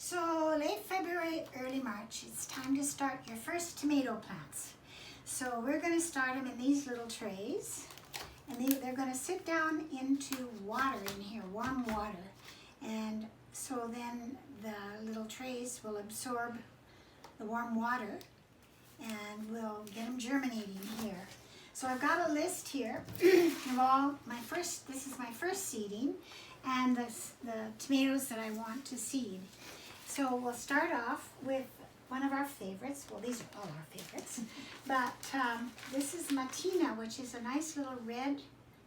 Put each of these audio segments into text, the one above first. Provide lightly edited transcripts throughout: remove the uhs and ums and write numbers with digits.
So late February, early March, it's time to start your first tomato plants. So we're going to start them in these little trays, and they're going to sit down into water in here, warm water. And so then the little trays will absorb the warm water and we'll get them germinating here. So I've got a list here of all this is my first seeding, and the tomatoes that I want to seed. So we'll start off with one of our favorites. Well, these are all our favorites, but this is Matina, which is a nice little red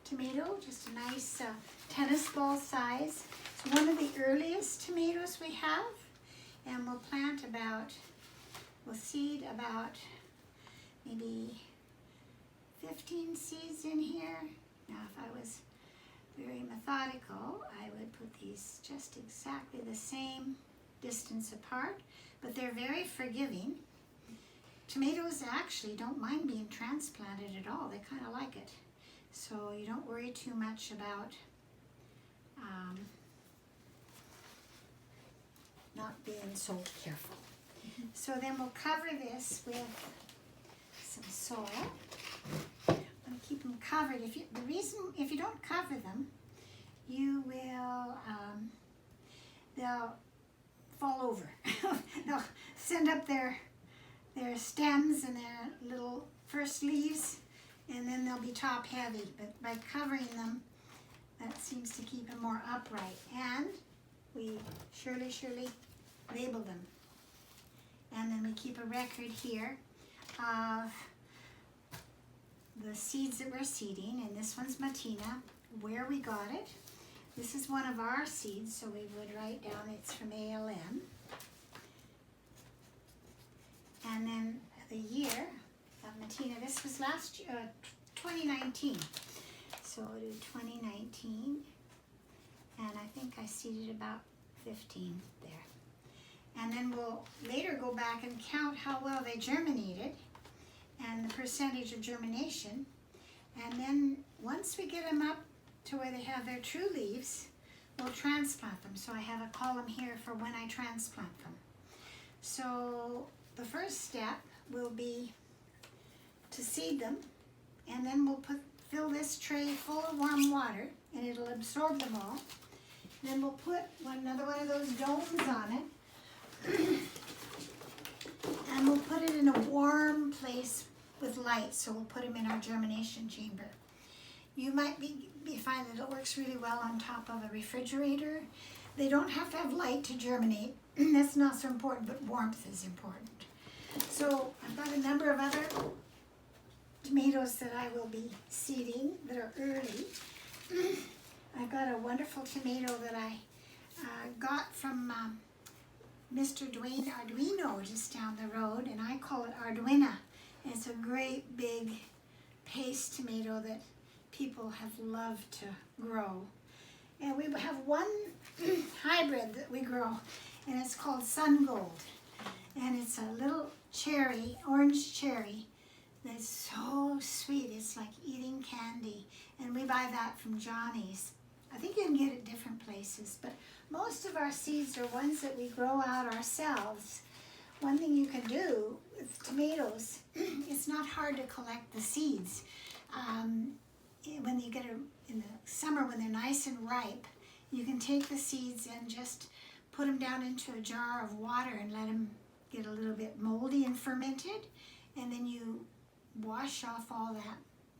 tomato, just a nice tennis ball size. It's one of the earliest tomatoes we have, and we'll seed about maybe 15 seeds in here. Now, if I was very methodical, I would put these just exactly the same distance apart, but they're very forgiving. Tomatoes actually don't mind being transplanted at all. They kind of like it. So you don't worry too much about not being so careful. So then we'll cover this with some soil. I'm going to keep them covered. If you don't cover them, you will they'll fall over. They'll send up their stems and their little first leaves, and then they'll be top heavy. But by covering them, that seems to keep them more upright. And we surely label them. And then we keep a record here of the seeds that we're seeding, and this one's Matina, where we got it. This is one of our seeds, so we would write down it's from ALM. And then the year of Matina, this was last year, 2019. So we'll do 2019, and I think I seeded about 15 there. And then we'll later go back and count how well they germinated and the percentage of germination. And then once we get them up to where they have their true leaves, we'll transplant them. So I have a column here for when I transplant them. So the first step will be to seed them, and then we'll fill this tray full of warm water, and it'll absorb them all. Then we'll put another one of those domes on it, and we'll put it in a warm place with light, so we'll put them in our germination chamber. You might find that it works really well on top of a refrigerator. They don't have to have light to germinate. That's not so important, but warmth is important. So I've got a number of other tomatoes that I will be seeding that are early. I've got a wonderful tomato that I got from Mr. Dwayne Arduino just down the road, and I call it Arduina. And it's a great big paste tomato that people have loved to grow. And we have one hybrid that we grow, and it's called Sun Gold. And it's a little cherry, orange cherry, that's so sweet. It's like eating candy. And we buy that from Johnny's. I think you can get it different places, but most of our seeds are ones that we grow out ourselves. One thing you can do with tomatoes, it's not hard to collect the seeds. When you get them in the summer, when they're nice and ripe, you can take the seeds and just put them down into a jar of water and let them get a little bit moldy and fermented, and then you wash off all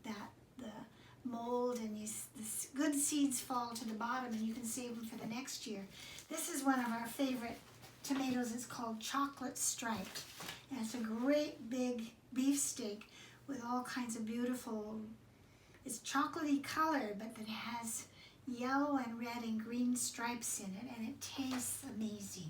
the mold, and the good seeds fall to the bottom, and you can save them for the next year. This is one of our favorite tomatoes. It's called Chocolate Striped, and it's a great big beefsteak with all kinds of beautiful, it's chocolatey colored, but it has yellow and red and green stripes in it, and it tastes amazing.